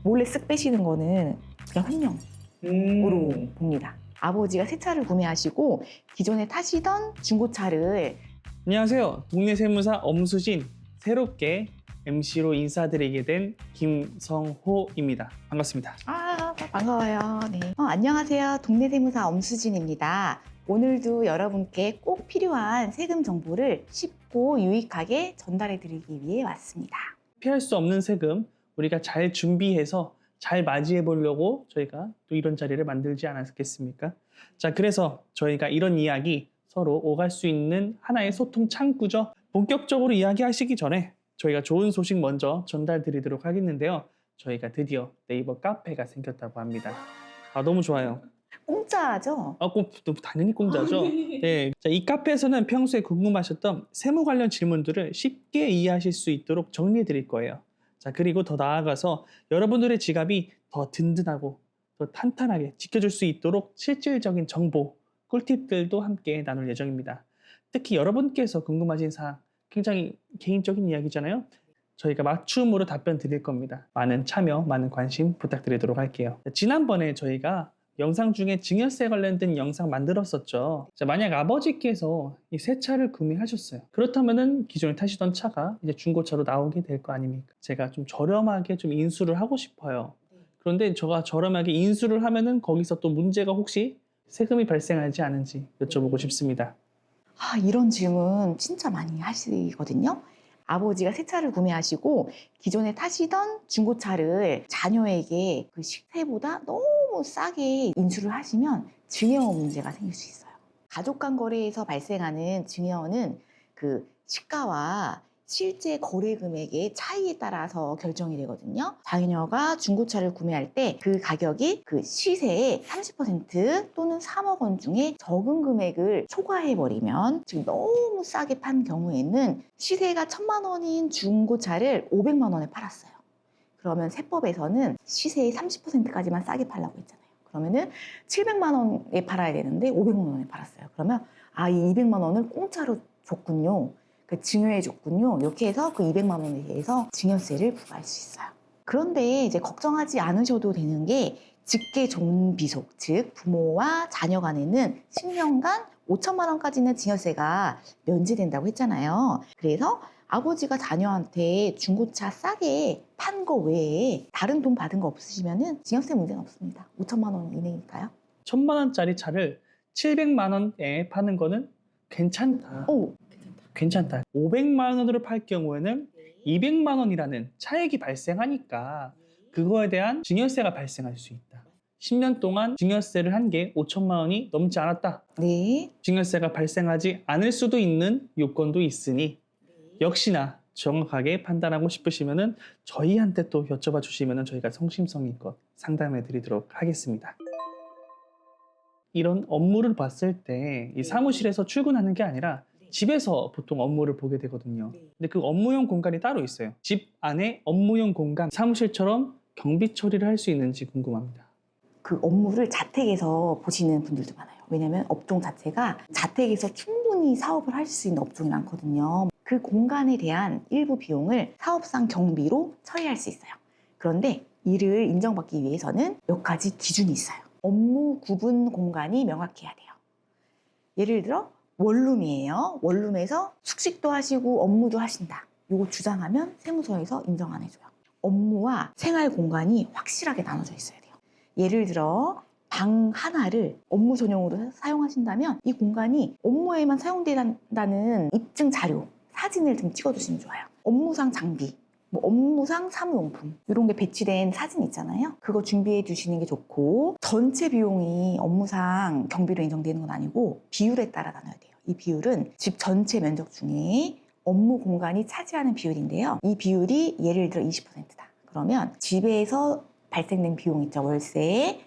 몰래 쓱 빼시는 거는 그냥 횡령으로 봅니다. 아버지가 새 차를 구매하시고 기존에 타시던 중고차를 안녕하세요. 동네 세무사 엄수진, 새롭게 MC로 인사드리게 된 김성호입니다. 반갑습니다. 반가워요. 네. 안녕하세요. 동네 세무사 엄수진입니다. 오늘도 여러분께 꼭 필요한 세금 정보를 쉽고 유익하게 전달해 드리기 위해 왔습니다. 피할 수 없는 세금, 우리가 잘 준비해서 잘 맞이해 보려고 저희가 또 이런 자리를 만들지 않았겠습니까? 자, 그래서 저희가 이런 이야기 서로 오갈 수 있는 하나의 소통 창구죠. 본격적으로 이야기하시기 전에 저희가 좋은 소식 먼저 전달 드리도록 하겠는데요. 저희가 드디어 네이버 카페가 생겼다고 합니다. 너무 좋아요. 공짜죠? 당연히 공짜죠. 네. 자, 이 카페에서는 평소에 궁금하셨던 세무 관련 질문들을 쉽게 이해하실 수 있도록 정리해 드릴 거예요. 자, 그리고 더 나아가서 여러분들의 지갑이 더 든든하고 더 탄탄하게 지켜줄 수 있도록 실질적인 정보, 꿀팁들도 함께 나눌 예정입니다. 특히 여러분께서 궁금하신 사항, 굉장히 개인적인 이야기잖아요. 저희가 맞춤으로 답변 드릴 겁니다. 많은 참여, 많은 관심 부탁드리도록 할게요. 지난번에 저희가 영상 중에 증여세 관련된 영상 만들었었죠. 자, 만약 아버지께서 이 새 차를 구매하셨어요. 그렇다면은 기존에 타시던 차가 이제 중고차로 나오게 될 거 아닙니까? 제가 좀 저렴하게 좀 인수를 하고 싶어요. 그런데 제가 저렴하게 인수를 하면은 거기서 또 문제가 혹시 세금이 발생하지 않은지 여쭤보고 싶습니다. 이런 질문 진짜 많이 하시거든요. 아버지가 새 차를 구매하시고 기존에 타시던 중고차를 자녀에게 그 시세보다 너무 싸게 인수를 하시면 증여 문제가 생길 수 있어요. 가족 간 거래에서 발생하는 증여는 그 시가와 실제 거래 금액의 차이에 따라서 결정이 되거든요. 자녀가 중고차를 구매할 때 그 가격이 그 시세의 30% 또는 3억 원 중에 적은 금액을 초과해버리면, 즉 너무 싸게 판 경우에는 시세가 1,000만 원인 중고차를 500만 원에 팔았어요. 그러면 세법에서는 시세의 30%까지만 싸게 팔라고 했잖아요. 그러면은 700만 원에 팔아야 되는데 500만 원에 팔았어요. 그러면 이 200만 원을 공짜로 줬군요. 증여해 줬군요. 이렇게 해서 그 200만 원에 대해서 증여세를 부과할 수 있어요. 그런데 이제 걱정하지 않으셔도 되는 게 직계 존비속, 즉 부모와 자녀 간에는 10년간 5천만 원까지는 증여세가 면제된다고 했잖아요. 그래서 아버지가 자녀한테 중고차 싸게 판 거 외에 다른 돈 받은 거 없으시면은 증여세 문제는 없습니다. 5천만 원 이내니까요. 1,000만 원짜리 차를 700만 원에 파는 거는 괜찮다. 괜찮다. 500만 원으로 팔 경우에는 200만 원이라는 차액이 발생하니까 그거에 대한 증여세가 발생할 수 있다. 10년 동안 증여세를 한 게 5천만 원이 넘지 않았다. 네. 증여세가 발생하지 않을 수도 있는 요건도 있으니 역시나 정확하게 판단하고 싶으시면은 저희한테 또 여쭤봐 주시면은 저희가 성심성의껏 상담해 드리도록 하겠습니다. 이런 업무를 봤을 때 이 사무실에서 출근하는 게 아니라 집에서 보통 업무를 보게 되거든요. 근데 그 업무용 공간이 따로 있어요. 집 안에 업무용 공간, 사무실처럼 경비 처리를 할 수 있는지 궁금합니다. 그 업무를 자택에서 보시는 분들도 많아요. 왜냐하면 업종 자체가 자택에서 충분히 사업을 할 수 있는 업종이 많거든요. 그 공간에 대한 일부 비용을 사업상 경비로 처리할 수 있어요. 그런데 이를 인정받기 위해서는 몇 가지 기준이 있어요. 업무 구분 공간이 명확해야 돼요. 예를 들어 원룸이에요. 원룸에서 숙식도 하시고 업무도 하신다. 이거 주장하면 세무서에서 인정 안 해줘요. 업무와 생활 공간이 확실하게 나눠져 있어야 돼요. 예를 들어 방 하나를 업무 전용으로 사용하신다면 이 공간이 업무에만 사용된다는 입증 자료, 사진을 좀 찍어주시면 좋아요. 업무상 장비, 업무상 사무용품 이런 게 배치된 사진 있잖아요. 그거 준비해 주시는 게 좋고, 전체 비용이 업무상 경비로 인정되는 건 아니고 비율에 따라 나눠야 돼요. 이 비율은 집 전체 면적 중에 업무 공간이 차지하는 비율인데요. 이 비율이 예를 들어 20%다. 그러면 집에서 발생된 비용 있죠. 월세,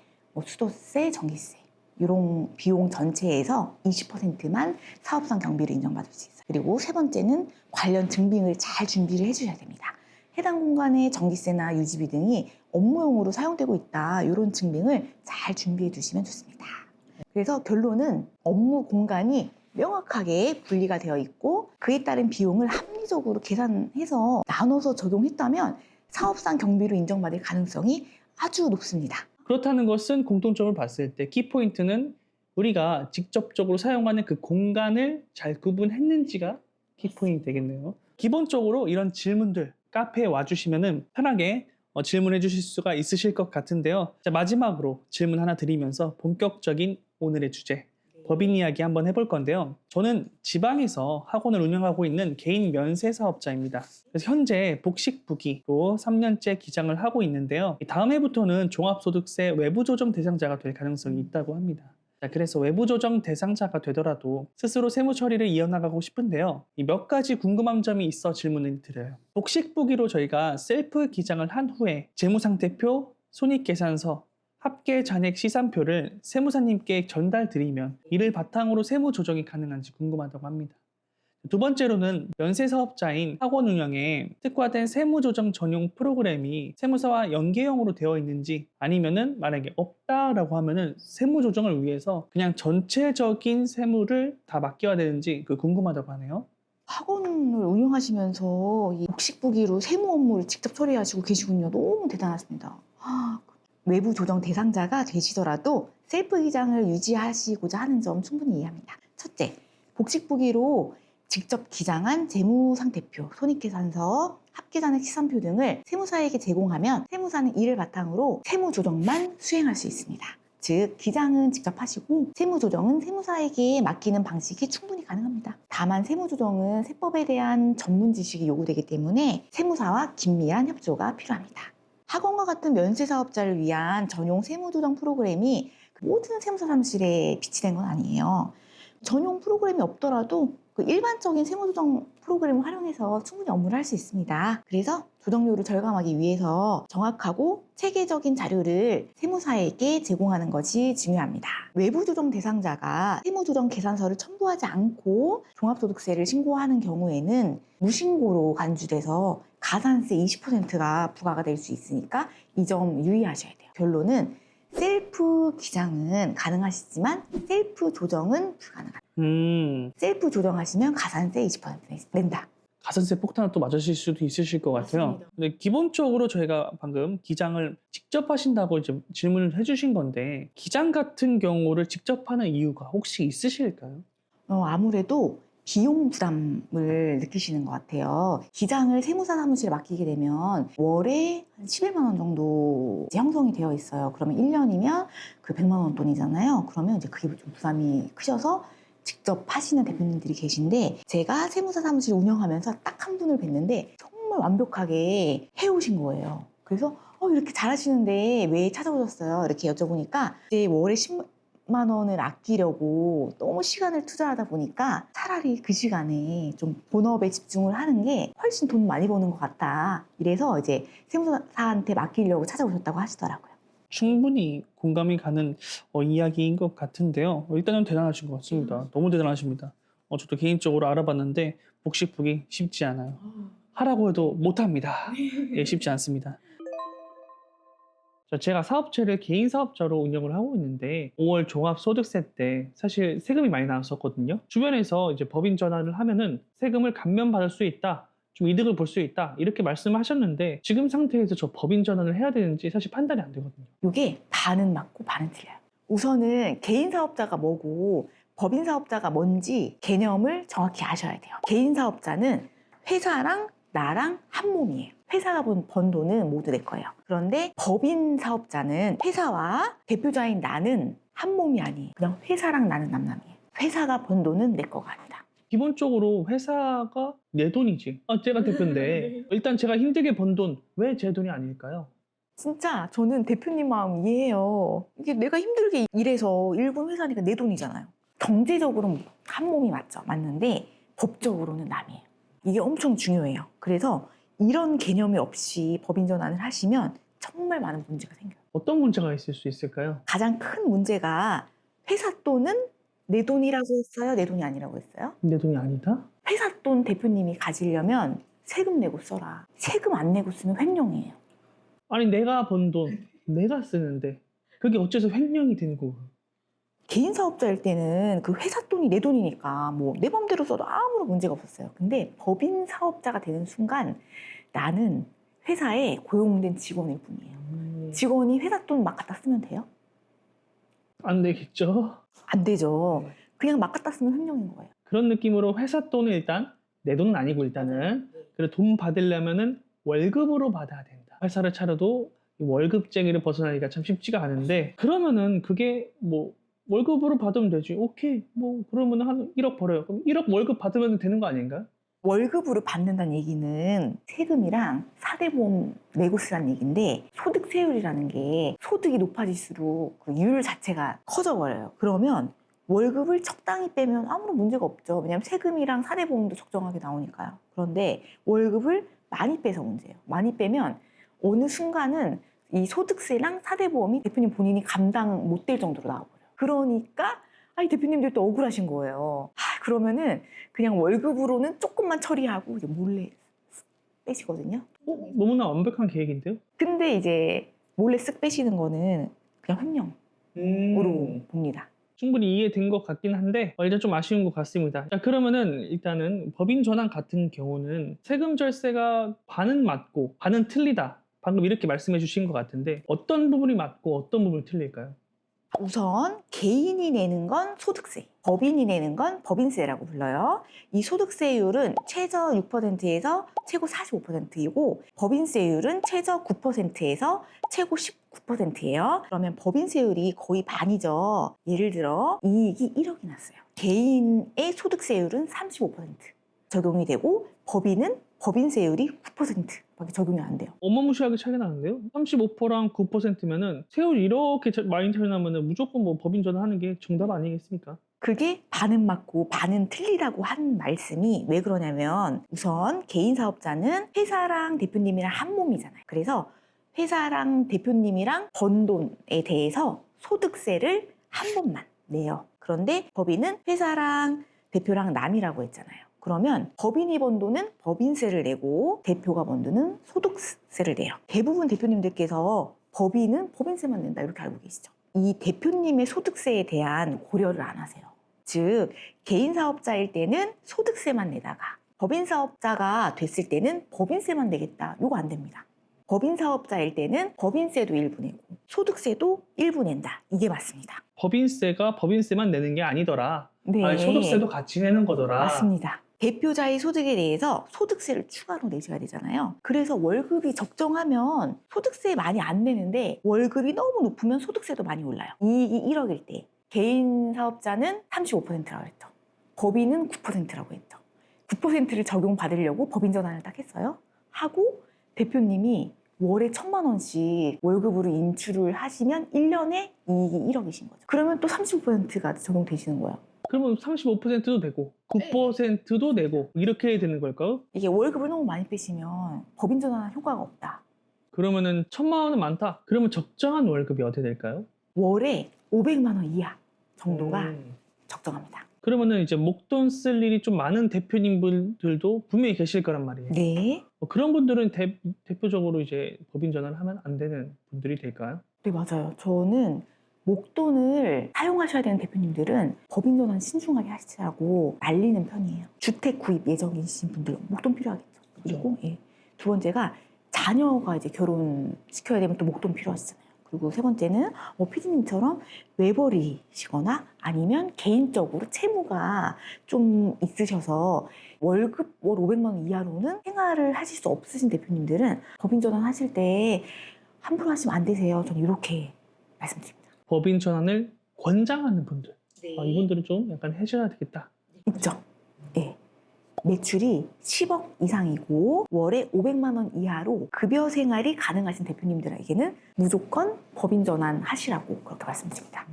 수도세, 전기세 이런 비용 전체에서 20%만 사업상 경비로 인정받을 수 있어요. 그리고 세 번째는 관련 증빙을 잘 준비를 해주셔야 됩니다. 해당 공간의 전기세나 유지비 등이 업무용으로 사용되고 있다. 이런 증빙을 잘 준비해 두시면 좋습니다. 그래서 결론은 업무 공간이 명확하게 분리가 되어 있고 그에 따른 비용을 합리적으로 계산해서 나눠서 적용했다면 사업상 경비로 인정받을 가능성이 아주 높습니다. 그렇다는 것은 공통점을 봤을 때 키포인트는 우리가 직접적으로 사용하는 그 공간을 잘 구분했는지가 키포인트 되겠네요. 기본적으로 이런 질문들 카페에 와주시면 편하게 질문해 주실 수가 있으실 것 같은데요. 자, 마지막으로 질문 하나 드리면서 본격적인 오늘의 주제 법인 이야기 한번 해볼 건데요. 저는 지방에서 학원을 운영하고 있는 개인 면세 사업자입니다. 그래서 현재 복식부기로 3년째 기장을 하고 있는데요. 다음 해부터는 종합소득세 외부조정 대상자가 될 가능성이 있다고 합니다. 자, 그래서 외부조정 대상자가 되더라도 스스로 세무 처리를 이어나가고 싶은데요. 이 몇 가지 궁금한 점이 있어 질문을 드려요. 복식부기로 저희가 셀프 기장을 한 후에 재무상태표, 손익계산서, 합계 잔액 시산표를 세무사님께 전달드리면 이를 바탕으로 세무 조정이 가능한지 궁금하다고 합니다. 두 번째로는 면세사업자인 학원 운영에 특화된 세무조정 전용 프로그램이 세무사와 연계형으로 되어 있는지 아니면은 만약에 없다라고 하면은 세무조정을 위해서 그냥 전체적인 세무를 다 맡겨야 되는지 궁금하다고 하네요. 학원을 운영하시면서 이 복식부기로 세무 업무를 직접 처리하시고 계시군요. 너무 대단하십니다. 외부 조정 대상자가 되시더라도 셀프 기장을 유지하시고자 하는 점 충분히 이해합니다. 첫째, 복식부기로 직접 기장한 재무상태표, 손익계산서, 합계잔액 시산표 등을 세무사에게 제공하면 세무사는 이를 바탕으로 세무조정만 수행할 수 있습니다. 즉, 기장은 직접 하시고 세무조정은 세무사에게 맡기는 방식이 충분히 가능합니다. 다만 세무조정은 세법에 대한 전문 지식이 요구되기 때문에 세무사와 긴밀한 협조가 필요합니다. 학원과 같은 면세 사업자를 위한 전용 세무조정 프로그램이 모든 세무사 사무실에 비치된 건 아니에요. 전용 프로그램이 없더라도 일반적인 세무조정 프로그램을 활용해서 충분히 업무를 할 수 있습니다. 그래서 조정료를 절감하기 위해서 정확하고 체계적인 자료를 세무사에게 제공하는 것이 중요합니다. 외부 조정 대상자가 세무조정 계산서를 첨부하지 않고 종합소득세를 신고하는 경우에는 무신고로 간주돼서 가산세 20%가 부과가 될 수 있으니까 이 점 유의하셔야 돼요. 결론은 셀프 기장은 가능하시지만 셀프 조정은 불가능합니다. 셀프 조정하시면 가산세 20% 낸다. 가산세 폭탄을 또 맞으실 수도 있으실 것 같아요. 맞습니다. 근데 기본적으로 저희가 방금 기장을 직접 하신다고 이제 질문을 해주신 건데 기장 같은 경우를 직접 하는 이유가 혹시 있으실까요? 아무래도 비용 부담을 느끼시는 것 같아요. 기장을 세무사 사무실에 맡기게 되면 월에 한 11만 원 정도 형성이 되어 있어요. 그러면 1년이면 그 100만 원 돈이잖아요. 그러면 이제 그게 좀 부담이 크셔서 직접 하시는 대표님들이 계신데 제가 세무사 사무실 운영하면서 딱 한 분을 뵀는데 정말 완벽하게 해오신 거예요. 그래서 이렇게 잘하시는데 왜 찾아오셨어요? 이렇게 여쭤보니까 이제 월에 10만 원을 아끼려고 너무 시간을 투자하다 보니까 차라리 그 시간에 좀 본업에 집중을 하는 게 훨씬 돈 많이 버는 것 같다. 이래서 이제 세무사한테 맡기려고 찾아오셨다고 하시더라고요. 충분히 공감이 가는 이야기인 것 같은데요. 일단은 대단하신 것 같습니다. 너무 대단하십니다. 저도 개인적으로 알아봤는데 복식부기 쉽지 않아요. 하라고 해도 못합니다. 예, 쉽지 않습니다. 제가 사업체를 개인 사업자로 운영을 하고 있는데 5월 종합소득세 때 사실 세금이 많이 나왔었거든요. 주변에서 이제 법인 전환을 하면은 세금을 감면받을 수 있다. 좀 이득을 볼 수 있다. 이렇게 말씀하셨는데 지금 상태에서 저 법인 전환을 해야 되는지 사실 판단이 안 되거든요. 이게 반은 맞고 반은 틀려요. 우선은 개인 사업자가 뭐고 법인 사업자가 뭔지 개념을 정확히 아셔야 돼요. 개인 사업자는 회사랑 나랑 한 몸이에요. 회사가 번 돈은 모두 내 거예요. 그런데 법인 사업자는 회사와 대표자인 나는 한 몸이 아니에요. 그냥 회사랑 나는 남남이에요. 회사가 번 돈은 내 거가 아니다. 기본적으로 회사가 내 돈이지. 제가 대표인데 일단 제가 힘들게 번 돈 왜 제 돈이 아닐까요? 진짜 저는 대표님 마음 이해해요. 이게 내가 힘들게 일해서 일군 회사니까 내 돈이잖아요. 경제적으로는 한 몸이 맞죠. 맞는데 법적으로는 남이에요. 이게 엄청 중요해요. 그래서 이런 개념이 없이 법인 전환을 하시면 정말 많은 문제가 생겨요. 어떤 문제가 있을 수 있을까요? 가장 큰 문제가 회사 돈은 내 돈이라고 했어요? 내 돈이 아니라고 했어요? 내 돈이 아니다? 회사 돈 대표님이 가지려면 세금 내고 써라. 세금 안 내고 쓰면 횡령이에요. 아니 내가 번 돈 내가 쓰는데 그게 어째서 횡령이 되는 거고? 개인 사업자일 때는 그 회사 돈이 내 돈이니까 뭐 내 맘대로 써도 아무런 문제가 없었어요. 근데 법인 사업자가 되는 순간 나는 회사에 고용된 직원일 뿐이에요. 직원이 회사 돈 막 갖다 쓰면 돼요? 안 되겠죠? 안 되죠. 그냥 막 갖다 쓰면 횡령인 거예요. 그런 느낌으로 회사 돈은 일단 내 돈은 아니고 일단은 그래 돈 받으려면은 월급으로 받아야 된다. 회사를 차려도 이 월급쟁이를 벗어나기가 참 쉽지가 않은데 그러면은 그게 뭐 월급으로 받으면 되지. 오케이. 뭐 그러면 한 1억 벌어요. 그럼 1억 월급 받으면 되는 거 아닌가? 월급으로 받는다는 얘기는 세금이랑 사대보험 내고 쓰라는 얘기인데 소득세율이라는 게 소득이 높아질수록 그 율 자체가 커져버려요. 그러면 월급을 적당히 빼면 아무런 문제가 없죠. 왜냐하면 세금이랑 사대보험도 적정하게 나오니까요. 그런데 월급을 많이 빼서 문제예요. 많이 빼면 어느 순간은 이 소득세랑 사대보험이 대표님 본인이 감당 못 될 정도로 나와버려요. 그러니까 이 대표님들 또 억울하신 거예요. 그러면은 그냥 월급으로는 조금만 처리하고 이제 몰래 빼시거든요. 너무나 완벽한 계획인데요? 근데 이제 몰래 쓱 빼시는 거는 그냥 횡령으로 봅니다. 충분히 이해된 것 같긴 한데 일단 좀 아쉬운 것 같습니다. 자, 그러면은 일단은 법인 전환 같은 경우는 세금 절세가 반은 맞고 반은 틀리다. 방금 이렇게 말씀해 주신 것 같은데 어떤 부분이 맞고 어떤 부분이 틀릴까요? 우선 개인이 내는 건 소득세, 법인이 내는 건 법인세라고 불러요. 이 소득세율은 최저 6%에서 최고 45%이고 법인세율은 최저 9%에서 최고 19%예요. 그러면 법인세율이 거의 반이죠. 예를 들어 이익이 1억이 났어요. 개인의 소득세율은 35% 적용이 되고 법인은 법인세율이 9%밖에 적용이 안 돼요. 어마무시하게 차이가 나는데요? 35%랑 9%면은 세율 이렇게 많이 차이 나면은 무조건 뭐 법인 전환하는 게 정답 아니겠습니까? 그게 반은 맞고 반은 틀리다고 한 말씀이 왜 그러냐면 우선 개인 사업자는 회사랑 대표님이랑 한 몸이잖아요. 그래서 회사랑 대표님이랑 번 돈에 대해서 소득세를 한 번만 내요. 그런데 법인은 회사랑 대표랑 남이라고 했잖아요. 그러면 법인이 번 돈은 법인세를 내고 대표가 번 돈은 소득세를 내요. 대부분 대표님들께서 법인은 법인세만 낸다 이렇게 알고 계시죠. 이 대표님의 소득세에 대한 고려를 안 하세요. 즉 개인 사업자일 때는 소득세만 내다가 법인 사업자가 됐을 때는 법인세만 내겠다. 이거 안 됩니다. 법인 사업자일 때는 법인세도 일부 내고 소득세도 일부 낸다. 이게 맞습니다. 법인세가 법인세만 내는 게 아니더라. 네. 소득세도 같이 내는 거더라. 맞습니다. 대표자의 소득에 대해서 소득세를 추가로 내셔야 되잖아요. 그래서 월급이 적정하면 소득세 많이 안 내는데 월급이 너무 높으면 소득세도 많이 올라요. 이익이 1억일 때 개인 사업자는 35%라고 했죠. 법인은 9%라고 했죠. 9%를 적용받으려고 법인 전환을 딱 했어요. 하고 대표님이 월에 1,000만 원씩 월급으로 인출을 하시면 1년에 이익이 1억이신 거죠. 그러면 또 35%가 적용되시는 거예요. 그러면 35%도 되고 9%도 내고 이렇게 해야 되는 걸까요? 이게 월급을 너무 많이 빼시면 법인 전환 효과가 없다. 그러면은 1,000만 원은 많다. 그러면 적정한 월급이 어떻게 될까요? 월에 500만 원 이하 정도가 적정합니다. 그러면은 이제 목돈 쓸 일이 좀 많은 대표님들도 분명히 계실 거란 말이에요. 네. 그런 분들은 대표적으로 이제 법인 전환을 하면 안 되는 분들이 될까요? 네, 맞아요. 저는 목돈을 사용하셔야 되는 대표님들은 법인 전환 신중하게 하시라고 알리는 편이에요. 주택 구입 예정이신 분들 목돈 필요하겠죠. 그리고 두 번째가 자녀가 이제 결혼시켜야 되면 또 목돈 필요하시잖아요. 그리고 세 번째는 피디님처럼 외벌이시거나 아니면 개인적으로 채무가 좀 있으셔서 월급 월 500만 원 이하로는 생활을 하실 수 없으신 대표님들은 법인 전환 하실 때 함부로 하시면 안 되세요. 저는 이렇게 말씀드립니다. 법인 전환을 권장하는 분들. 네. 이분들은 좀 약간 해줘야 되겠다. 있죠. 네. 매출이 10억 이상이고 월에 500만 원 이하로 급여 생활이 가능하신 대표님들에게는 무조건 법인 전환 하시라고 그렇게 말씀드립니다.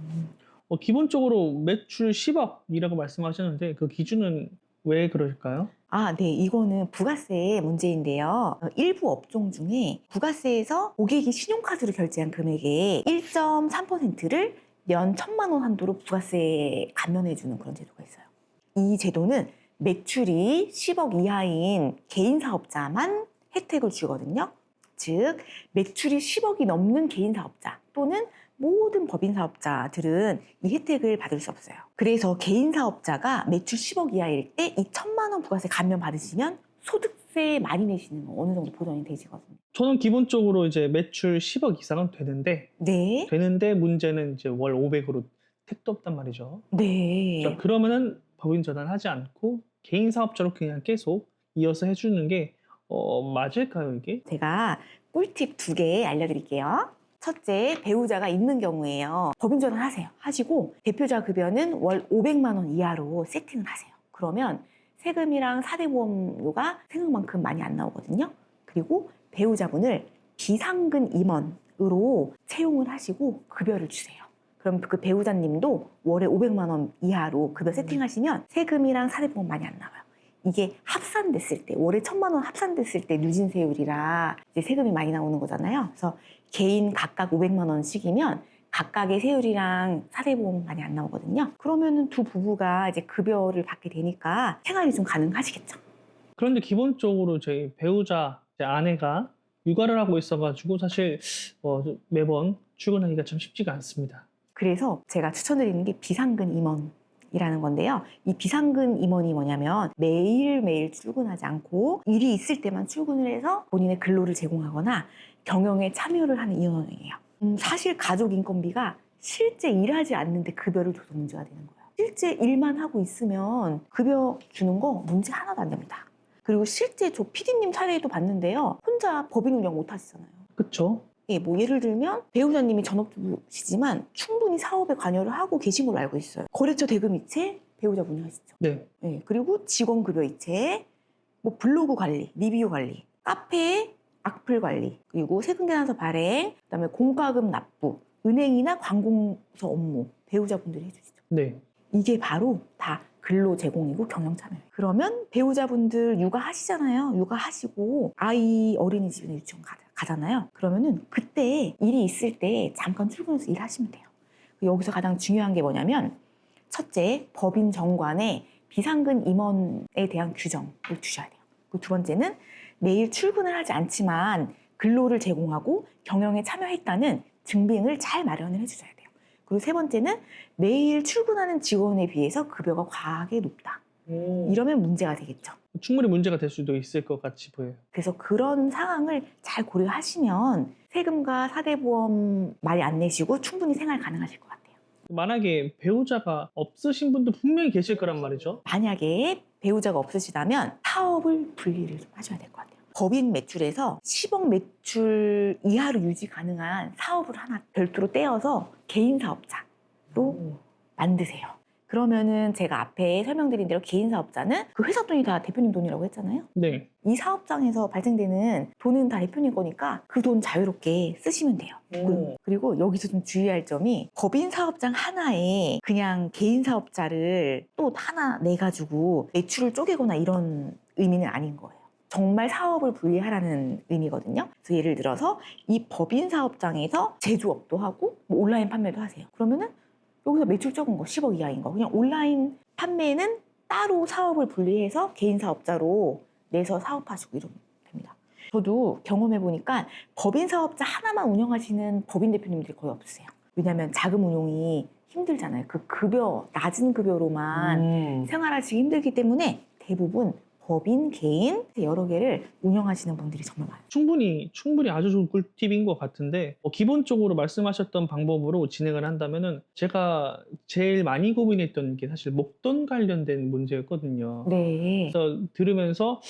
기본적으로 매출 10억이라고 말씀하셨는데 그 기준은 왜 그럴까요? 네. 이거는 부가세의 문제인데요. 일부 업종 중에 부가세에서 고객이 신용카드로 결제한 금액의 1.3%를 연 1,000만 원 한도로 부가세 감면해주는 그런 제도가 있어요. 이 제도는 매출이 10억 이하인 개인 사업자만 혜택을 주거든요. 즉 매출이 10억이 넘는 개인 사업자 또는 모든 법인 사업자들은 이 혜택을 받을 수 없어요. 그래서 개인 사업자가 매출 10억 이하일 때 이 1,000만 원 부가세 감면 받으시면 월세 많이 내시는 거 어느 정도 보전이 되시거든요. 저는 기본적으로 이제 매출 10억 이상은 네. 되는데 문제는 이제 월 500으로 택도 없단 말이죠. 자, 네. 그러면은 법인 전환하지 않고 개인 사업자로 그냥 계속 이어서 해주는 게 맞을까요, 이게? 제가 꿀팁 2개 알려드릴게요. 첫째, 배우자가 있는 경우에요. 법인 전환하세요. 하시고 대표자 급여는 월 500만 원 이하로 세팅을 하세요. 그러면 세금이랑 사대보험료가 생각만큼 많이 안 나오거든요. 그리고 배우자분을 비상근 임원으로 채용을 하시고 급여를 주세요. 그럼 그 배우자님도 월에 500만 원 이하로 급여 세팅하시면 세금이랑 사대보험 많이 안 나와요. 이게 합산됐을 때, 월에 1,000만 원 합산됐을 때 누진세율이라 이제 세금이 많이 나오는 거잖아요. 그래서 개인 각각 500만 원씩이면 각각의 세율이랑 사대보험 많이 안 나오거든요. 그러면은 두 부부가 이제 급여를 받게 되니까 생활이 좀 가능하시겠죠. 그런데 기본적으로 저희 배우자, 제 아내가 육아를 하고 있어가지고 사실 매번 출근하기가 참 쉽지가 않습니다. 그래서 제가 추천드리는 게 비상근 임원이라는 건데요. 이 비상근 임원이 뭐냐면 매일매일 출근하지 않고 일이 있을 때만 출근을 해서 본인의 근로를 제공하거나 경영에 참여를 하는 임원이에요. 사실 가족 인건비가 실제 일하지 않는데 급여를 줘도 문제가 되는 거예요. 실제 일만 하고 있으면 급여 주는 거 문제 하나도 안 됩니다. 그리고 실제 저 PD님 사례도 봤는데요. 혼자 법인 운영 못 하시잖아요. 그쵸? 예, 뭐 예를 들면 배우자님이 전업주부시지만 충분히 사업에 관여를 하고 계신 걸로 알고 있어요. 거래처 대금이체 배우자분이 하시죠. 네. 예, 그리고 직원급여이체, 뭐 블로그 관리, 리뷰 관리, 카페 악플 관리, 그리고 세금계산서 발행, 그다음에 공과금 납부, 은행이나 관공서 업무 배우자분들이 해주시죠. 네. 이게 바로 다 근로 제공이고 경영 참여예요. 그러면 배우자분들 육아하시잖아요. 육아하시고 아이 어린이집이나 유치원 가잖아요. 그러면은 그때 일이 있을 때 잠깐 출근해서 일하시면 돼요. 여기서 가장 중요한 게 뭐냐면 첫째, 법인 정관에 비상근 임원에 대한 규정을 두셔야 돼요. 그리고 두 번째는 매일 출근을 하지 않지만 근로를 제공하고 경영에 참여했다는 증빙을 잘 마련을 해주셔야 돼요. 그리고 세 번째는 매일 출근하는 직원에 비해서 급여가 과하게 높다. 이러면 문제가 되겠죠. 충분히 문제가 될 수도 있을 것 같이 보여요. 그래서 그런 상황을 잘 고려하시면 세금과 사대보험 많이 안 내시고 충분히 생활 가능하실 것 같아요. 만약에 배우자가 없으신 분도 분명히 계실 거란 말이죠. 만약에 배우자가 없으시다면 사업을 분리를 좀 하셔야 될 것 같아요. 법인 매출에서 10억 매출 이하로 유지 가능한 사업을 하나 별도로 떼어서 개인 사업자로 만드세요. 그러면은 제가 앞에 설명드린 대로 개인 사업자는 그 회사 돈이 다 대표님 돈이라고 했잖아요. 네. 이 사업장에서 발생되는 돈은 다 대표님 거니까 그 돈 자유롭게 쓰시면 돼요. 그리고 여기서 좀 주의할 점이 법인 사업장 하나에 그냥 개인 사업자를 또 하나 내가지고 매출을 쪼개거나 이런 의미는 아닌 거예요. 정말 사업을 분리하라는 의미거든요. 그래서 예를 들어서 이 법인 사업장에서 제조업도 하고 뭐 온라인 판매도 하세요. 그러면은 여기서 매출 적은 거 10억 이하인 거 그냥 온라인 판매는 따로 사업을 분리해서 개인 사업자로 내서 사업하시고 이러면 됩니다. 저도 경험해보니까 법인 사업자 하나만 운영하시는 법인 대표님들이 거의 없으세요. 왜냐하면 자금 운용이 힘들잖아요. 그 급여, 낮은 급여로만 생활하시기 힘들기 때문에 대부분 법인, 개인 여러 개를 운영하시는 분들이 정말 많아요. 충분히 아주 좋은 꿀팁인 것 같은데 기본적으로 말씀하셨던 방법으로 진행을 한다면은 제가 제일 많이 고민했던 게 사실 목돈 관련된 문제였거든요. 네. 그래서 들으면서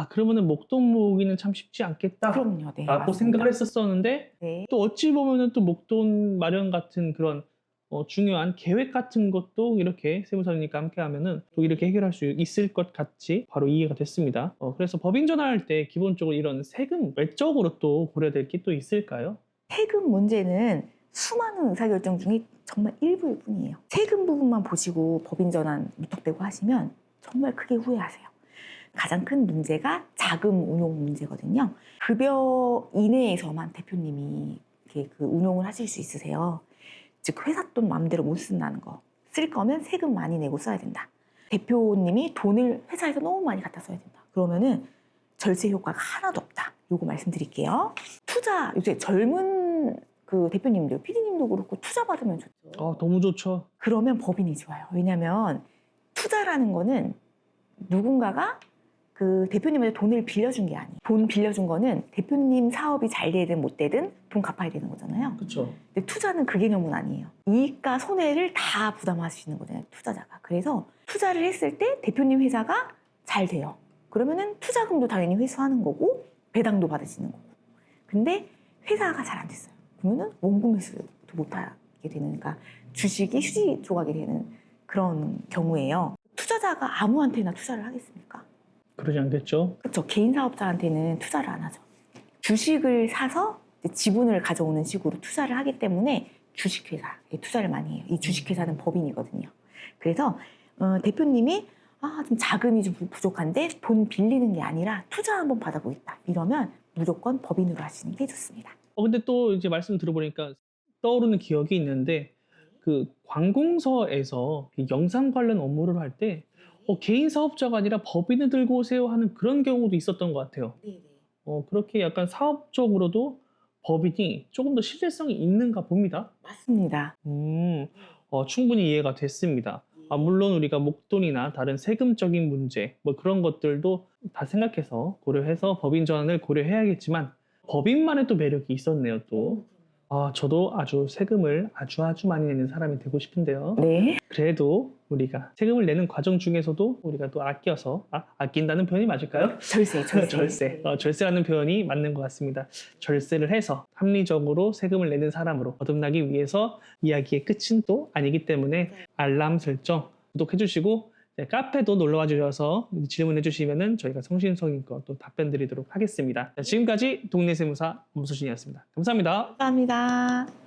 그러면은 목돈 모으기는 참 쉽지 않겠다. 그럼요. 네. 라고 맞습니다. 생각을 했었었는데 네. 또 어찌 보면은 또 목돈 마련 같은 그런 중요한 계획 같은 것도 이렇게 세무사님과 함께 하면은 또 이렇게 해결할 수 있을 것 같이 바로 이해가 됐습니다. 그래서 법인 전환할 때 기본적으로 이런 세금 외적으로 또 고려될 게 또 있을까요? 세금 문제는 수많은 의사결정 중에 정말 일부일 뿐이에요. 세금 부분만 보시고 법인 전환 무턱대고 하시면 정말 크게 후회하세요. 가장 큰 문제가 자금 운용 문제거든요. 급여 이내에서만 대표님이 이렇게 그 운용을 하실 수 있으세요. 즉 회사 돈 마음대로 못 쓴다는 거. 쓸 거면 세금 많이 내고 써야 된다. 대표님이 돈을 회사에서 너무 많이 갖다 써야 된다. 그러면은 절세 효과가 하나도 없다. 요거 말씀드릴게요. 투자, 요새 젊은 그 대표님들, PD님도 그렇고 투자 받으면 좋죠. 너무 좋죠. 그러면 법인이 좋아요. 왜냐면 투자라는 거는 누군가가 그 대표님한테 돈을 빌려준 게 아니에요. 돈 빌려준 거는 대표님 사업이 잘 되든 못 되든 돈 갚아야 되는 거잖아요. 그렇죠. 근데 투자는 그 개념은 아니에요. 이익과 손해를 다 부담하시는 거잖아요, 투자자가. 그래서 투자를 했을 때 대표님 회사가 잘 돼요. 그러면은 투자금도 당연히 회수하는 거고 배당도 받으시는 거고. 근데 회사가 잘 안 됐어요. 그러면은 원금 회수도 못하게 되는, 그러니까 주식이 휴지 조각이 되는 그런 경우예요. 투자자가 아무한테나 투자를 하겠습니까? 그러지 않겠죠? 그렇죠. 개인 사업자한테는 투자를 안 하죠. 주식을 사서 이제 지분을 가져오는 식으로 투자를 하기 때문에 주식회사에 투자를 많이 해요. 이 주식회사는 법인이거든요. 그래서 대표님이 좀 자금이 좀 부족한데 돈 빌리는 게 아니라 투자 한번 받아보겠다. 이러면 무조건 법인으로 하시는 게 좋습니다. 근데 또 이제 말씀 들어보니까 떠오르는 기억이 있는데 그 관공서에서 이 영상 관련 업무를 할 때 개인 사업자가 아니라 법인을 들고 오세요 하는 그런 경우도 있었던 것 같아요. 그렇게 약간 사업적으로도 법인이 조금 더 신뢰성이 있는가 봅니다. 맞습니다. 충분히 이해가 됐습니다. 물론 우리가 목돈이나 다른 세금적인 문제 뭐 그런 것들도 다 생각해서 고려해서 법인 전환을 고려해야겠지만 법인만의 또 매력이 있었네요. 또 저도 아주 세금을 아주 많이 내는 사람이 되고 싶은데요. 네. 그래도 우리가 세금을 내는 과정 중에서도 우리가 또 아껴서 아낀다는 표현이 맞을까요? 절세. 절세라는 표현이 맞는 것 같습니다. 절세를 해서 합리적으로 세금을 내는 사람으로 거듭나기 위해서 이야기의 끝은 또 아니기 때문에 알람 설정 구독해 주시고 카페도 놀러와 주셔서 질문해 주시면 저희가 성심성의껏 또 답변 드리도록 하겠습니다. 지금까지 동네세무사 엄수진이었습니다. 감사합니다. 감사합니다.